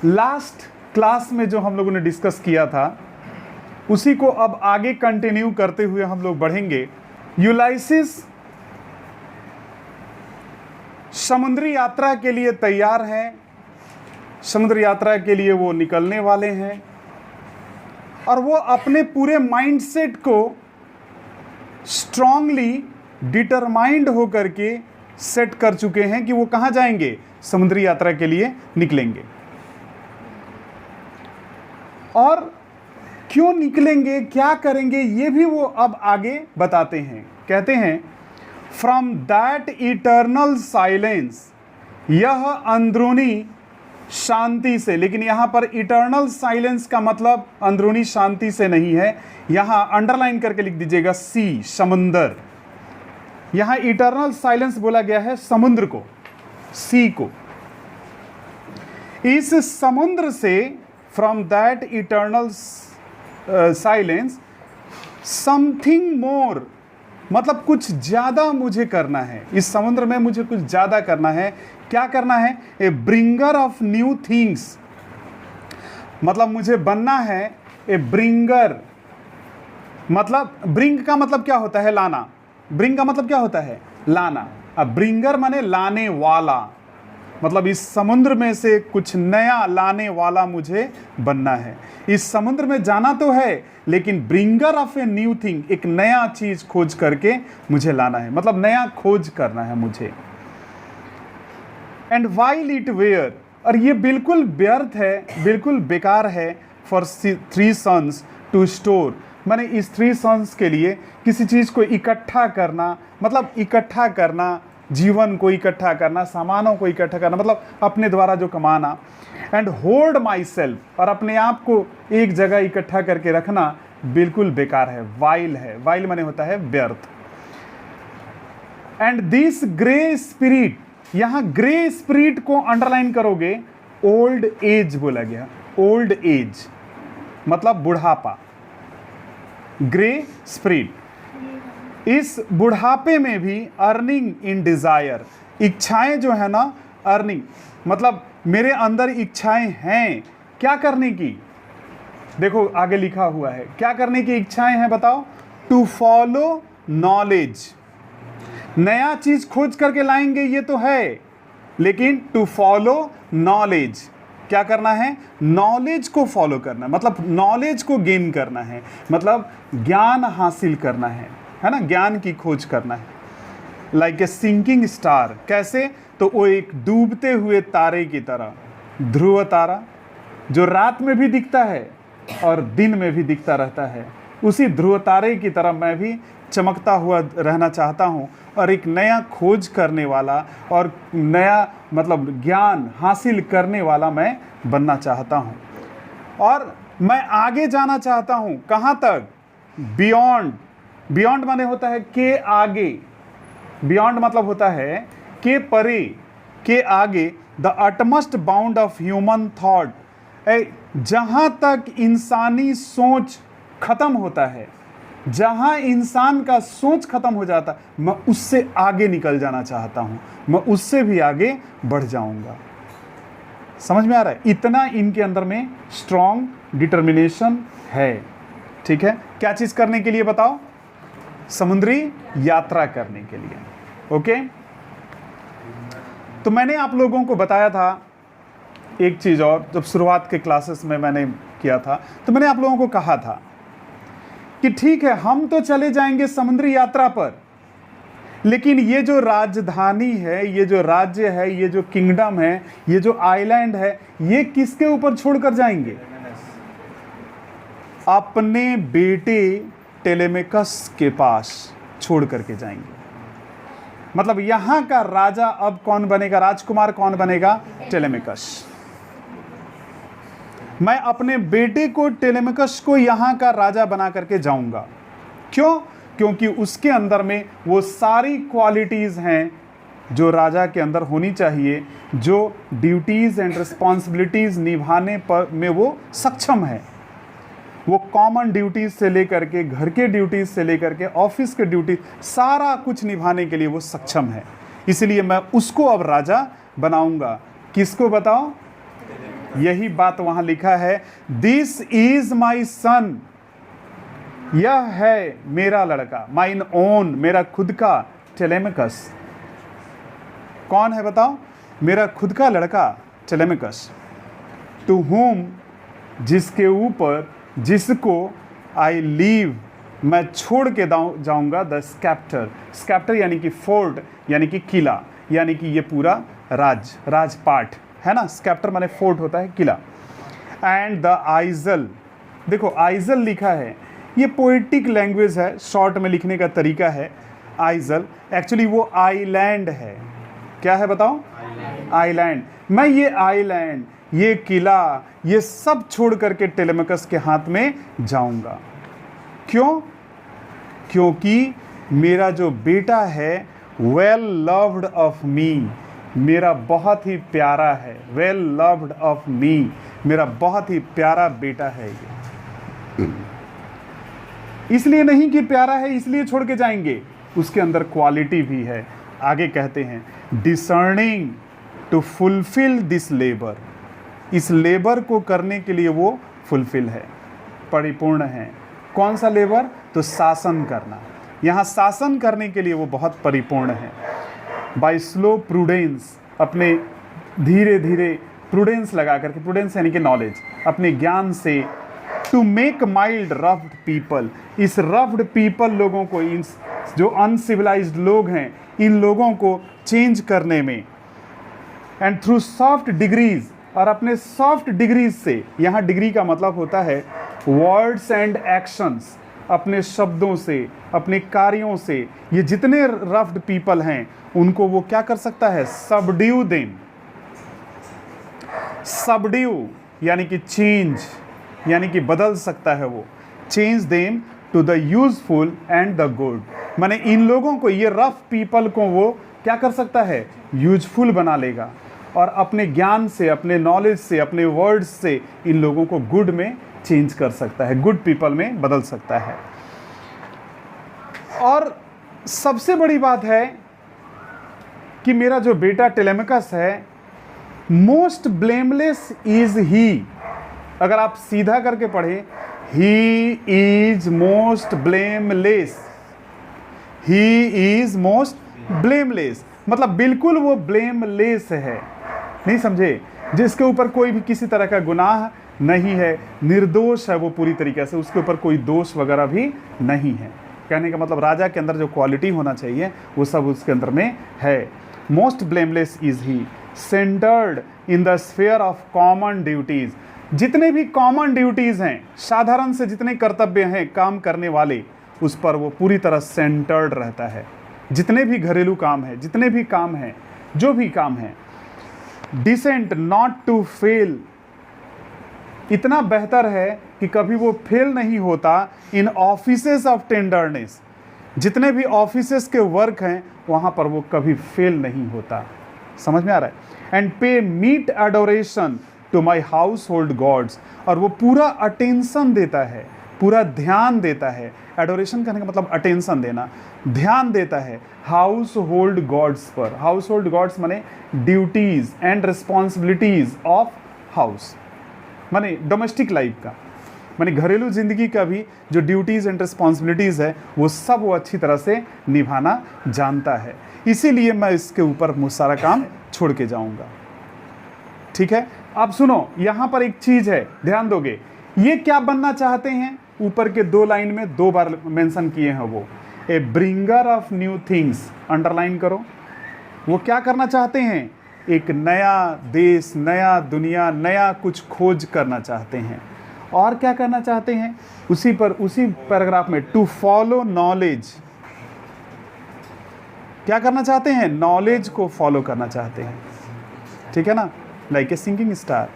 Last class में जो हम लोगों ने डिस्कस किया था उसी को अब आगे कंटिन्यू करते हुए हम लोग बढ़ेंगे। यूलाइसिस समुद्री यात्रा के लिए तैयार है, समुद्र यात्रा के लिए वो निकलने वाले हैं और वो अपने पूरे माइंडसेट को स्ट्रांगली डिटरमाइंड होकर के सेट कर चुके हैं कि वो कहाँ जाएंगे, समुद्री यात्रा के लिए निकलेंगे। और क्यों निकलेंगे, क्या करेंगे, ये भी वो अब आगे बताते हैं। कहते हैं फ्रॉम दैट इटर्नल साइलेंस, यह अंदरूनी शांति से, लेकिन यहां पर इटर्नल साइलेंस का मतलब अंदरूनी शांति से नहीं है, यहां अंडरलाइन करके लिख दीजिएगा सी, समुंदर। यहां इटर्नल साइलेंस बोला गया है समुद्र को, सी को। इस समुद्र से, from that eternal silence, something more, मतलब कुछ ज्यादा मुझे करना है, इस समुद्र में मुझे कुछ ज्यादा करना है। क्या करना है? ए ब्रिंगर ऑफ न्यू थिंग्स, मतलब मुझे बनना है ए ब्रिंगर। मतलब ब्रिंग का मतलब क्या होता है? लाना। ब्रिंग का मतलब क्या होता है? लाना। अब ब्रिंगर माने लाने वाला, मतलब इस समुद्र में से कुछ नया लाने वाला मुझे बनना है। इस समुद्र में जाना तो है, लेकिन bringer of a new thing, एक नया चीज खोज करके मुझे लाना है, मतलब नया खोज करना है मुझे। एंड वाइल इट वेयर, और ये बिल्कुल व्यर्थ है, बिल्कुल बेकार है, फॉर 3 सन्स टू स्टोर, माने इस 3 सन्स के लिए किसी चीज को इकट्ठा करना, मतलब इकट्ठा करना, जीवन को इकट्ठा करना, सामानों को इकट्ठा करना, मतलब अपने द्वारा जो कमाना। एंड होल्ड माई सेल्फ, और अपने आप को एक जगह इकट्ठा करके रखना बिल्कुल बेकार है, वाइल है। वाइल माने होता है व्यर्थ। एंड दिस ग्रे स्पिरिट, यहां ग्रे स्पिरिट को अंडरलाइन करोगे, ओल्ड एज बोला गया। ओल्ड एज मतलब बुढ़ापा, ग्रे स्पिरिट। इस बुढ़ापे में भी अर्निंग इन डिजायर, इच्छाएं जो है ना, अर्निंग मतलब मेरे अंदर इच्छाएं हैं, क्या करने की? देखो आगे लिखा हुआ है, क्या करने की इच्छाएं हैं बताओ? टू फॉलो नॉलेज, नया चीज खोज करके लाएंगे ये तो है, लेकिन टू फॉलो नॉलेज, क्या करना है? नॉलेज को फॉलो करना, मतलब नॉलेज को गेन करना है, मतलब ज्ञान हासिल करना है ना, ज्ञान की खोज करना है। लाइक ए सिंकिंग स्टार, कैसे? तो वो एक डूबते हुए तारे की तरह, ध्रुव तारा जो रात में भी दिखता है और दिन में भी दिखता रहता है, उसी ध्रुव तारे की तरह मैं भी चमकता हुआ रहना चाहता हूँ, और एक नया खोज करने वाला और नया मतलब ज्ञान हासिल करने वाला मैं बनना चाहता हूँ। और मैं आगे जाना चाहता हूँ, कहाँ तक? बियॉन्ड। बियॉन्ड माने होता है के आगे, बियॉन्ड मतलब होता है के परे, के आगे। The utmost bound of human thought, जहां तक इंसानी सोच खत्म होता है, जहां इंसान का सोच खत्म हो जाता, मैं उससे आगे निकल जाना चाहता हूं, मैं उससे भी आगे बढ़ जाऊंगा। समझ में आ रहा है? इतना इनके अंदर में स्ट्रॉन्ग डिटर्मिनेशन है। ठीक है, क्या चीज करने के लिए बताओ? समुद्री यात्रा करने के लिए। ओके, तो मैंने आप लोगों को बताया था एक चीज और, जब शुरुआत के क्लासेस में मैंने किया था तो मैंने आप लोगों को कहा था कि ठीक है हम तो चले जाएंगे समुद्री यात्रा पर, लेकिन ये जो राजधानी है, ये जो राज्य है, ये जो किंगडम है, ये जो आइलैंड है, ये किसके ऊपर छोड़कर जाएंगे? अपने बेटे टेलेमेकस के पास छोड़ करके जाएंगे। मतलब यहां का राजा अब कौन बनेगा? राजकुमार कौन बनेगा? टेलेमेकस। मैं अपने बेटे को, टेलेमेकस को यहां का राजा बना करके जाऊंगा। क्यों? क्योंकि उसके अंदर में वो सारी क्वालिटीज हैं जो राजा के अंदर होनी चाहिए, जो ड्यूटीज एंड रिस्पॉन्सिबिलिटीज निभाने पर में वो सक्षम है। वो कॉमन ड्यूटीज से लेकर के, घर के ड्यूटीज से लेकर के, ऑफिस के ड्यूटीज, सारा कुछ निभाने के लिए वो सक्षम है। इसलिए मैं उसको अब राजा बनाऊंगा। किसको बताओ? यही बात वहां लिखा है, दिस इज माई सन, यह है मेरा लड़का, माइन ओन, मेरा खुद का, टेलेमिकस। कौन है बताओ? मेरा खुद का लड़का टेलेमिकस। टू होम, जिसके ऊपर, जिसको, आई लीव, मैं छोड़ के जाऊंगा, द स्कैप्टर, स्कैप्टर यानी कि फोर्ट, यानी कि किला, यानी कि ये पूरा राजपाट है ना। स्कैप्टर माने फोर्ट होता है, किला। एंड द आइजल, देखो आइजल लिखा है, ये पोएटिक लैंग्वेज है, शॉर्ट में लिखने का तरीका है। आइजल एक्चुअली वो आइलैंड है। क्या है बताओ? आइलैंड। मैं ये आइलैंड, ये किला, ये सब छोड़ करके टेलेमिकस के हाथ में जाऊंगा। क्यों? क्योंकि मेरा जो बेटा है, वेल लव्ड ऑफ मी, मेरा बहुत ही प्यारा है, वेल लव्ड ऑफ मी, मेरा बहुत ही प्यारा बेटा है ये। इसलिए नहीं कि प्यारा है इसलिए छोड़ के जाएंगे, उसके अंदर क्वालिटी भी है। आगे कहते हैं, discerning to fulfil this labour, इस लेबर को करने के लिए वो फुलफिल है, परिपूर्ण है। कौन सा लेबर? तो शासन करना। यहाँ शासन करने के लिए वो बहुत परिपूर्ण है। बाय स्लो प्रूडेंस, अपने धीरे धीरे प्रूडेंस लगा करके, प्रूडेंस यानी कि नॉलेज, अपने ज्ञान से, टू मेक माइल्ड रफ्ड पीपल, इस रफ्ड पीपल लोगों को, इन जो अनसिविलाइज्ड लोग हैं, इन लोगों को चेंज करने में। एंड थ्रू सॉफ्ट डिग्रीज, और अपने सॉफ्ट डिग्रीज से, यहाँ डिग्री का मतलब होता है वर्ड्स एंड एक्शंस, अपने शब्दों से, अपने कार्यों से, ये जितने रफ्ड पीपल हैं उनको वो क्या कर सकता है? Subdue them. सबड्यू यानी कि चेंज, यानी कि बदल सकता है वो। Change them to the useful and the good, माने इन लोगों को, ये रफ पीपल को वो क्या कर सकता है? यूजफुल बना लेगा, और अपने ज्ञान से, अपने नॉलेज से, अपने वर्ड्स से इन लोगों को गुड में चेंज कर सकता है, गुड पीपल में बदल सकता है। और सबसे बड़ी बात है कि मेरा जो बेटा टेलेमिकस है, मोस्ट ब्लेमलेस इज ही। अगर आप सीधा करके पढ़े, he is most blameless, he is most blameless, मतलब बिल्कुल वो ब्लेमलेस है। नहीं समझे? जिसके ऊपर कोई भी किसी तरह का गुनाह नहीं है, निर्दोष है वो पूरी तरीके से, उसके ऊपर कोई दोष वगैरह भी नहीं है। कहने का मतलब राजा के अंदर जो क्वालिटी होना चाहिए वो सब उसके अंदर में है। Most blameless is he, centred in the sphere of common duties, जितने भी कॉमन ड्यूटीज हैं, साधारण से जितने कर्तव्य हैं काम करने वाले, उस पर वो पूरी तरह सेंटर्ड रहता है। जितने भी घरेलू काम है, जितने भी काम हैं, जो भी काम है, डिसेंट नॉट टू फेल, इतना बेहतर है कि कभी वो फेल नहीं होता। इन ऑफिसेस ऑफ टेंडरनेस, जितने भी ऑफिसेस के वर्क हैं वहाँ पर वो कभी फेल नहीं होता। समझ में आ रहा है? And pay meet adoration to my household gods, और वो पूरा अटेंशन देता है, पूरा ध्यान देता है। एडोरेशन करने का मतलब अटेंशन देना, ध्यान देता है हाउस होल्ड गॉड्स पर। हाउस होल्ड गॉड्स माने duties and responsibilities of house, माने डोमेस्टिक लाइफ का, माने घरेलू ज़िंदगी का भी जो ड्यूटीज़ एंड रिस्पॉन्सिबिलिटीज़ है वो सब वो अच्छी तरह से निभाना जानता है। इसीलिए मैं इसके ऊपर सारा काम छोड़ के जाऊंगा। ठीक है? अब सुनो, यहाँ पर एक चीज़ है, ध्यान दोगे। ये क्या बनना चाहते हैं? ऊपर के 2 लाइन में 2 बार मेंशन किए हैं वो, a bringer of new things, underline करो। वो क्या करना चाहते हैं? एक नया देश, नया दुनिया, नया कुछ खोज करना चाहते हैं। और क्या करना चाहते हैं? उसी पैराग्राफ में, टू फॉलो नॉलेज, क्या करना चाहते हैं? नॉलेज को फॉलो करना चाहते हैं। ठीक है ना? Like a sinking star.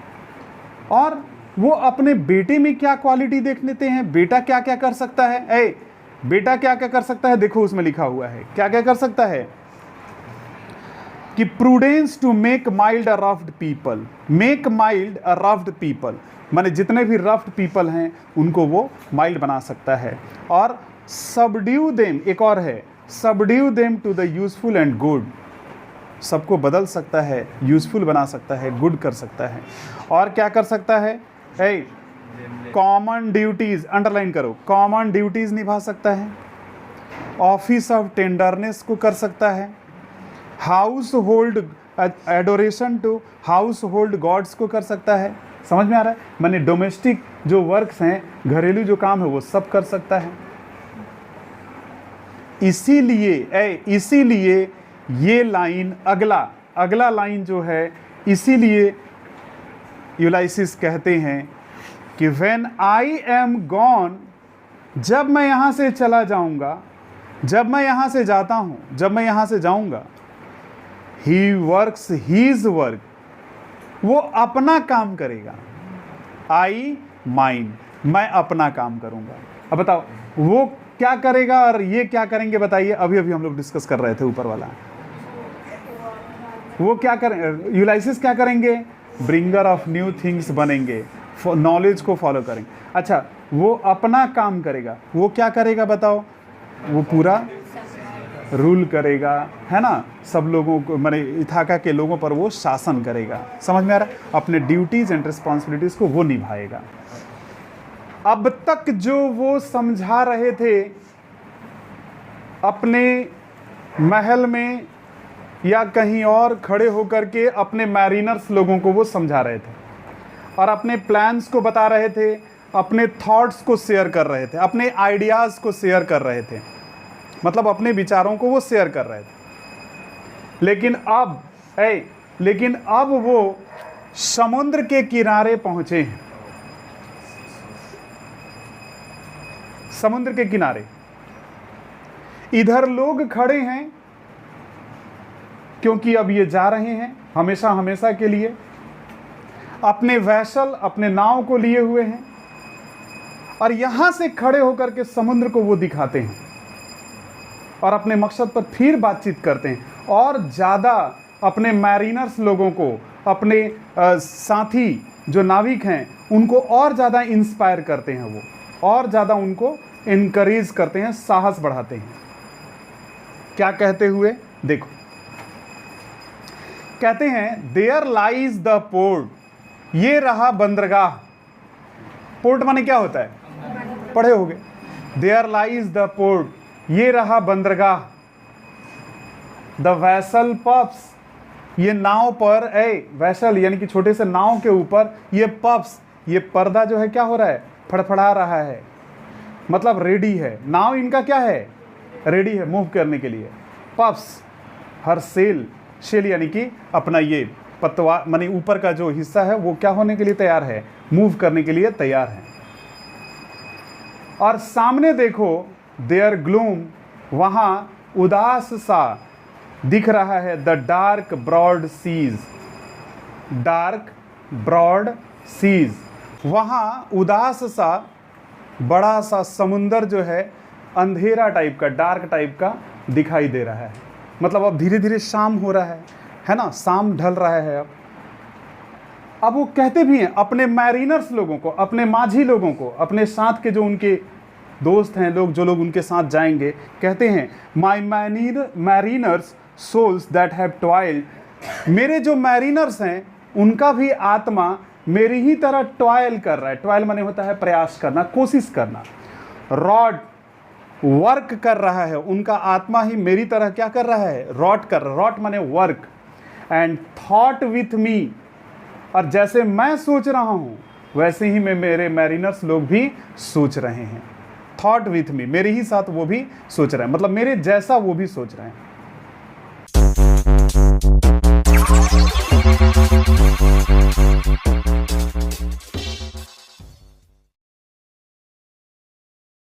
और वो अपने बेटे में क्या क्वालिटी देख लेते हैं, बेटा क्या क्या कर सकता है। बेटा क्या क्या कर सकता है, देखो उसमें लिखा हुआ है क्या क्या कर सकता है, कि prudence to make mild a rugged people, make mild a rugged people, माने जितने भी रफ्ड पीपल हैं उनको वो माइल्ड बना सकता है। और सबड्यू देम, एक और है, subdue them to the useful and good, सबको बदल सकता है, यूज़फुल बना सकता है, गुड कर सकता है। और क्या कर सकता है? कॉमन ड्यूटीज़, अंडरलाइन करो, कॉमन ड्यूटीज़ निभा सकता है, ऑफिस ऑफ टेंडरनेस को कर सकता है, household adoration to household gods को कर सकता है। समझ में आ रहा है? माने डोमेस्टिक जो वर्क्स हैं, घरेलू जो काम है वो सब कर सकता है। इसीलिए ये लाइन, अगला लाइन जो है, इसीलिए यूलाइसिस कहते हैं कि व्हेन आई एम गॉन, जब मैं यहाँ से चला जाऊँगा, जब मैं यहाँ से जाता हूँ, जब मैं यहाँ से जाऊँगा, ही वर्क्स हीज वर्क, वो अपना काम करेगा। आई माइन, मैं अपना काम करूँगा। अब बताओ वो क्या करेगा और ये क्या करेंगे? बताइए। अभी हम लोग डिस्कस कर रहे थे ऊपर वाला। वो क्या करें? यूलाइसिस क्या करेंगे? ब्रिंगर ऑफ न्यू थिंग्स बनेंगे, नॉलेज को फॉलो करेंगे। अच्छा, वो अपना काम करेगा, वो क्या करेगा बताओ? वो पूरा रूल करेगा, है ना, सब लोगों को, माने इथाका के लोगों पर वो शासन करेगा। समझ में आ रहा है? अपने ड्यूटीज़ एंड रिस्पॉन्सिबिलिटीज़ को वो निभाएगा। अब तक जो वो समझा रहे थे अपने महल में या कहीं और खड़े होकर के, अपने मैरिनर्स लोगों को वो समझा रहे थे और अपने प्लान्स को बता रहे थे, अपने थॉट्स को शेयर कर रहे थे, अपने आइडियाज़ को शेयर कर रहे थे, मतलब अपने विचारों को वो शेयर कर रहे थे। लेकिन अब वो समुद्र के किनारे पहुंचे हैं। समुद्र के किनारे इधर लोग खड़े हैं, क्योंकि अब ये जा रहे हैं हमेशा हमेशा के लिए, अपने वैसल, अपने नाव को लिए हुए हैं, और यहां से खड़े होकर के समुद्र को वो दिखाते हैं और अपने मकसद पर फिर बातचीत करते हैं, और ज़्यादा अपने मैरिनर्स लोगों को, अपने साथी जो नाविक हैं उनको और ज़्यादा इंस्पायर करते हैं, वो और ज़्यादा उनको इनकरेज करते हैं, साहस बढ़ाते हैं। क्या कहते हुए देखो, कहते हैं देयर लाइज द पोर्ट, ये रहा बंदरगाह। पोर्ट माने क्या होता है? पढ़े होगे। देयर लाइज द पोर्ट, ये रहा बंदरगाह। द वैसल पप्स, ये नाव पर, वैसल यानी कि छोटे से नाव के ऊपर ये पप्स, ये पर्दा जो है क्या हो रहा है? फड़फड़ा रहा है, मतलब रेडी है। नाव इनका क्या है? रेडी है मूव करने के लिए। पप्स, हर सेल, शेल यानी कि अपना ये पतवा माने ऊपर का जो हिस्सा है वो क्या होने के लिए तैयार है? मूव करने के लिए तैयार है। और सामने देखो देयर ग्लूम, वहाँ उदास सा दिख रहा है। The dark broad seas, dark broad seas, वहाँ उदास सा बड़ा सा समुंदर जो है अंधेरा टाइप का, डार्क टाइप का दिखाई दे रहा है। मतलब अब धीरे धीरे शाम हो रहा है ना, शाम ढल रहा है। अब वो कहते भी हैं अपने मैरिनर्स लोगों को, अपने माझी लोगों को, अपने साथ के जो उनके दोस्त हैं लोग, जो लोग उनके साथ जाएंगे, कहते हैं my mariners souls that have toiled, मेरे जो मैरिनर्स हैं उनका भी आत्मा मेरी ही तरह टॉयल कर रहा है। टॉयल माने होता है प्रयास करना, कोशिश करना। रॉड, वर्क कर रहा है, उनका आत्मा ही मेरी तरह क्या कर रहा है? रॉट कर रहा है। रॉट माने work. And thought with me, और जैसे मैं सोच रहा हूँ वैसे ही मेरे मैरिनर्स लोग भी सोच रहे हैं। थॉट विथ मी, मेरे ही साथ वो भी सोच रहे हैं, मतलब मेरे जैसा वो भी सोच रहे हैं।